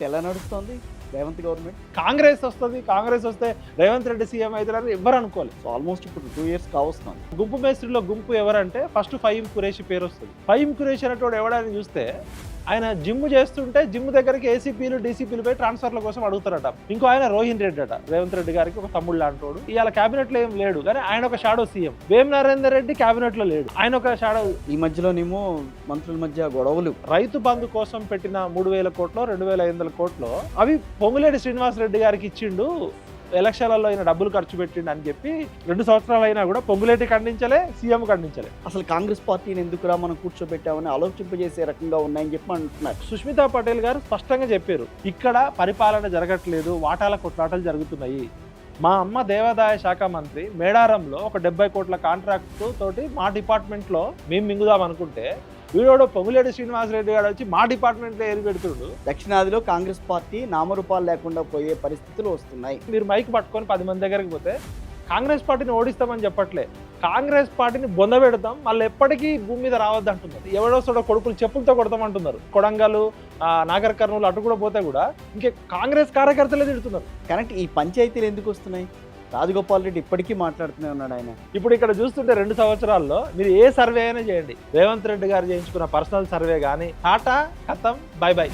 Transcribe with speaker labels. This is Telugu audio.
Speaker 1: ఎలా నడుస్తోంది రేవంత్ గవర్నమెంట్?
Speaker 2: కాంగ్రెస్ వస్తుంది, కాంగ్రెస్ వస్తే రేవంత్ రెడ్డి సీఎం అవుతారని ఎవ్వరు అనుకోలేదు.
Speaker 1: సో ఆల్మోస్ట్ ఇప్పుడు 2 years కావస్తుంది.
Speaker 2: గుంపు మేస్త్రిలో గుంపు ఎవరంటే ఫస్ట్ ఫహీం ఖురేషి పేరు వస్తుంది. ఫహీం ఖురేషి అనేటోడు ఎవడని చూస్తే ఆయన జిమ్ చేస్తుంటే జిమ్ దగ్గరికి ఏసీపీలు డీసీపీలు పోయి ట్రాన్స్ఫర్ల కోసం అడుగుతారట. ఇంకో ఆయన రోహిన్ రెడ్డి అట, రేవంత్ రెడ్డి గారికి ఒక తమ్ముడు లాంటోడు. ఇవాళ క్యాబినెట్ లో ఏం లేడు, కానీ ఆయన ఒక షాడో సీఎం. వేం నరేందర్ రెడ్డి క్యాబినెట్ లో లేడు, ఆయన ఒక షాడో.
Speaker 1: ఈ మధ్యలోనేమో మంత్రుల మధ్య గొడవలు.
Speaker 2: రైతు బంధు కోసం పెట్టిన 3,000 కోట్లు 2,500 కోట్లు అవి పొంగులేటి శ్రీనివాస్ రెడ్డి గారికి ఇచ్చిండు, ఎలక్షన్లలో అయిన డబ్బులు ఖర్చు పెట్టిండు అని చెప్పి 2 సంవత్సరాలు అయినా కూడా పొంగులేటి ఖండించలే, సీఎం ఖండించలే.
Speaker 1: అసలు కాంగ్రెస్ పార్టీని ఎందుకురా మనం కూర్చోబెట్టామని ఆలోచింపజేసే రకంగా ఉన్నాయని చెప్పి అంటున్నారు.
Speaker 2: సుష్మితా పటేల్ గారు స్పష్టంగా చెప్పారు, ఇక్కడ పరిపాలన జరగట్లేదు, వాటాల కొట్లాటలు జరుగుతున్నాయి. మా అమ్మ దేవాదాయ శాఖ మంత్రి మేడారంలో ఒక 70 కోట్ల కాంట్రాక్ట్ తోటి మా డిపార్ట్మెంట్లో మేము మింగుదాం అనుకుంటే వీడోడు పొంగులేటి శ్రీనివాస్ రెడ్డి గారు వచ్చి మా డిపార్ట్మెంట్లో ఏరి పెడుతుడు.
Speaker 1: దక్షిణాదిలో కాంగ్రెస్ పార్టీ నామరూపాలు లేకుండా పోయే పరిస్థితులు వస్తున్నాయి.
Speaker 2: మీరు మైక్ పట్టుకొని 10 మంది దగ్గరికి పోతే కాంగ్రెస్ పార్టీని ఓడిస్తామని చెప్పట్లే, కాంగ్రెస్ పార్టీని బొందబెడతాం, మళ్ళీ ఎప్పటికీ భూమి మీద రావద్దు అంటున్నారు. ఎవడో కొడుకులు చెప్పులతో కొడతామంటున్నారు. కొడంగల్, నాగర్ కర్నూలు అటు కూడా పోతే కూడా ఇంకే కాంగ్రెస్ కార్యకర్తలే తిడుతున్నారు.
Speaker 1: కరెక్ట్. ఈ పంచాయతీలు ఎందుకు వస్తున్నాయి? రాజగోపాల్ రెడ్డి ఇప్పటికీ మాట్లాడుతూనే ఉన్నాడు. ఆయన
Speaker 2: ఇప్పుడు ఇక్కడ చూస్తుంటే 2 సంవత్సరాల్లో మీరు ఏ సర్వే అయినా చేయండి, రేవంత్ రెడ్డి గారు చేయించుకున్న పర్సనల్ సర్వే కానీ టాటా ఖతం బై బై.